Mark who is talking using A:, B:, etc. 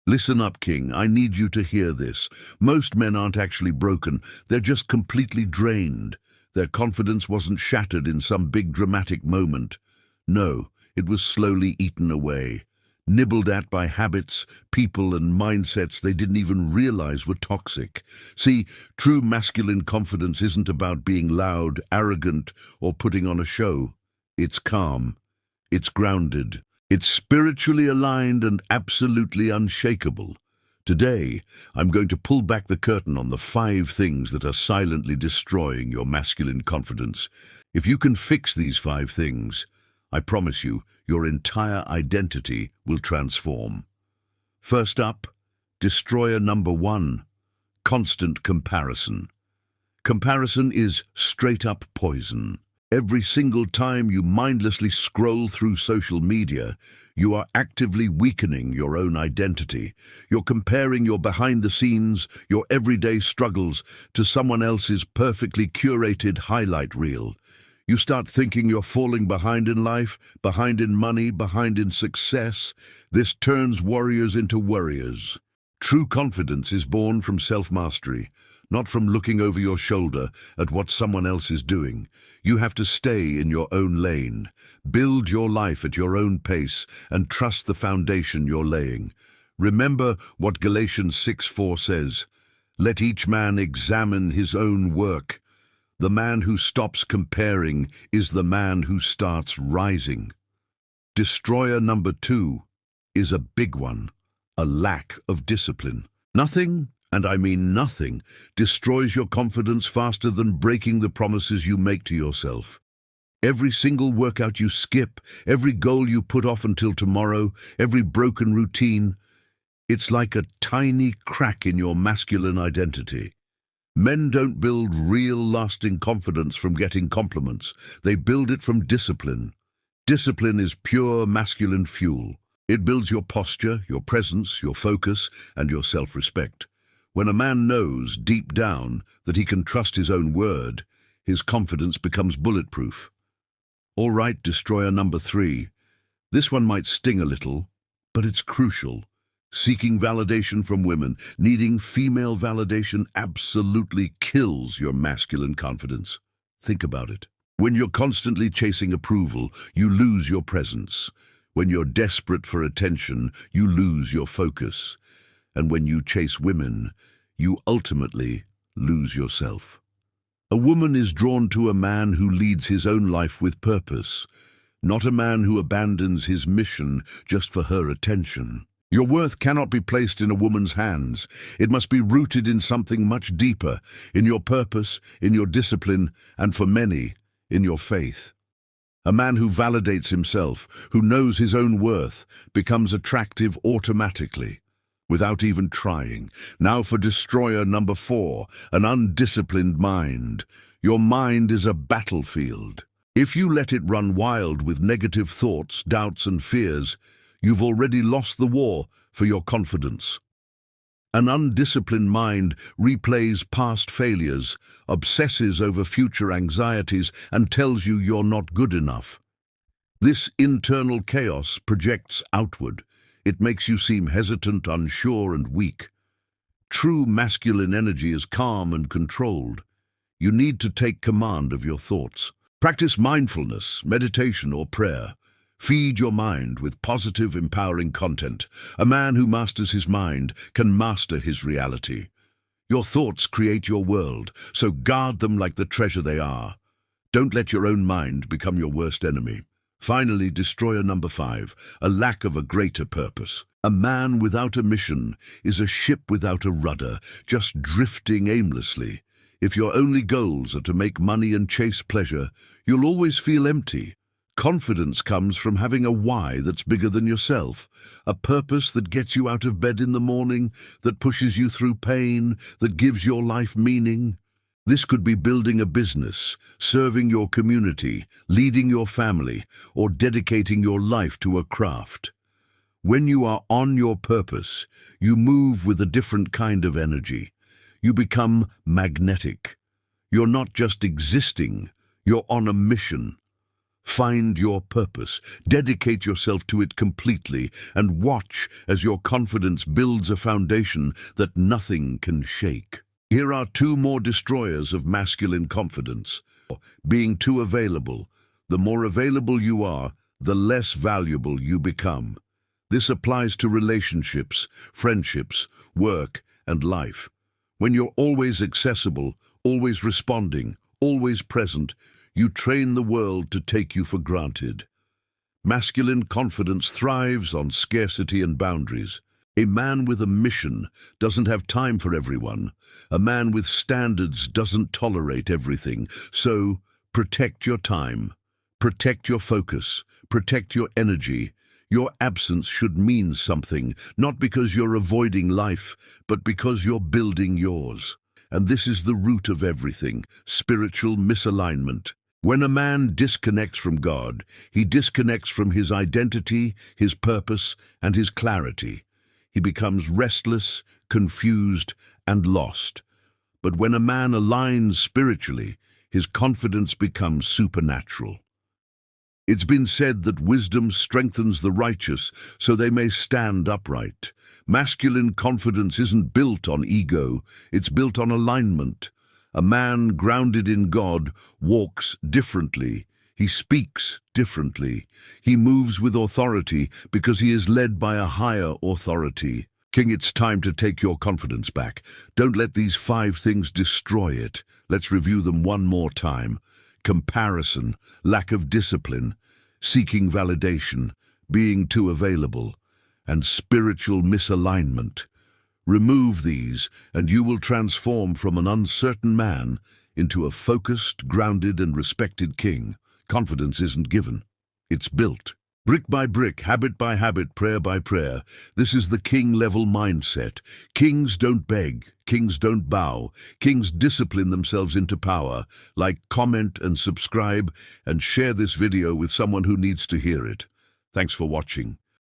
A: Listen up, King. I need you to hear this. Most men aren't actually broken. They're just completely drained. Their confidence wasn't shattered in some big dramatic moment. No, it was slowly eaten away, nibbled at by habits, people, and mindsets they didn't even realize were toxic. See, true masculine confidence isn't about being loud, arrogant, or putting on a show. It's calm. It's grounded. It's spiritually aligned and absolutely unshakable. Today, I'm going to pull back the curtain on the 5 things that are silently destroying your masculine confidence. If you can fix these 5 things, I promise you, your entire identity will transform. First up, destroyer number 1, constant comparison. Comparison is straight-up poison. Every single time you mindlessly scroll through social media, you are actively weakening your own identity. You're comparing your behind-the-scenes, your everyday struggles to someone else's perfectly curated highlight reel. You start thinking you're falling behind in life, behind in money, behind in success. This turns warriors into worriers. True confidence is born from self-mastery, not from looking over your shoulder at what someone else is doing. You have to stay in your own lane, build your life at your own pace, and trust the foundation you're laying. Remember what Galatians 6:4 says, "Let each man examine his own work. The man who stops comparing is the man who starts rising." Destroyer number 2 is a big one, a lack of discipline. Nothing, and I mean nothing, destroys your confidence faster than breaking the promises you make to yourself. Every single workout you skip, every goal you put off until tomorrow, every broken routine, it's like a tiny crack in your masculine identity. Men don't build real, lasting confidence from getting compliments. They build it from discipline. Discipline is pure masculine fuel. It builds your posture, your presence, your focus, and your self-respect. When a man knows, deep down, that he can trust his own word, his confidence becomes bulletproof. All right, destroyer number 3. This one might sting a little, but it's crucial. Seeking validation from women, needing female validation absolutely kills your masculine confidence. Think about it. When you're constantly chasing approval, you lose your presence. When you're desperate for attention, you lose your focus. And when you chase women, you ultimately lose yourself. A woman is drawn to a man who leads his own life with purpose, not a man who abandons his mission just for her attention. Your worth cannot be placed in a woman's hands. It must be rooted in something much deeper, in your purpose, in your discipline, and for many, in your faith. A man who validates himself, who knows his own worth, becomes attractive automatically, without even trying. Now for destroyer number 4, an undisciplined mind. Your mind is a battlefield. If you let it run wild with negative thoughts, doubts, and fears, you've already lost the war for your confidence. An undisciplined mind replays past failures, obsesses over future anxieties, and tells you you're not good enough. This internal chaos projects outward. It makes you seem hesitant, unsure, and weak. True masculine energy is calm and controlled. You need to take command of your thoughts. Practice mindfulness, meditation, or prayer. Feed your mind with positive, empowering content. A man who masters his mind can master his reality. Your thoughts create your world, so guard them like the treasure they are. Don't let your own mind become your worst enemy. Finally, destroyer number 5, a lack of a greater purpose. A man without a mission is a ship without a rudder, just drifting aimlessly. If your only goals are to make money and chase pleasure, you'll always feel empty. Confidence comes from having a why that's bigger than yourself, a purpose that gets you out of bed in the morning, that pushes you through pain, that gives your life meaning. This could be building a business, serving your community, leading your family, or dedicating your life to a craft. When you are on your purpose, you move with a different kind of energy. You become magnetic. You're not just existing, you're on a mission. Find your purpose, dedicate yourself to it completely, and watch as your confidence builds a foundation that nothing can shake. Here are two more destroyers of masculine confidence. Being too available. The more available you are, the less valuable you become. This applies to relationships, friendships, work, and life. When you're always accessible, always responding, always present, you train the world to take you for granted. Masculine confidence thrives on scarcity and boundaries. A man with a mission doesn't have time for everyone. A man with standards doesn't tolerate everything. So, protect your time, protect your focus, protect your energy. Your absence should mean something, not because you're avoiding life, but because you're building yours. And this is the root of everything: spiritual misalignment. When a man disconnects from God, he disconnects from his identity, his purpose, and his clarity. He becomes restless, confused, and lost. But when a man aligns spiritually, his confidence becomes supernatural. It's been said that wisdom strengthens the righteous so they may stand upright. Masculine confidence isn't built on ego, it's built on alignment. A man grounded in God walks differently. He speaks differently. He moves with authority because he is led by a higher authority. King, it's time to take your confidence back. Don't let these 5 things destroy it. Let's review them one more time. Comparison, lack of discipline, seeking validation, being too available, and spiritual misalignment. Remove these, and you will transform from an uncertain man into a focused, grounded, and respected king. Confidence isn't given, it's built. Brick by brick, habit by habit, prayer by prayer. This is the king-level mindset. Kings don't beg, kings don't bow. Kings discipline themselves into power. Like, comment, and subscribe, and share this video with someone who needs to hear it. Thanks for watching.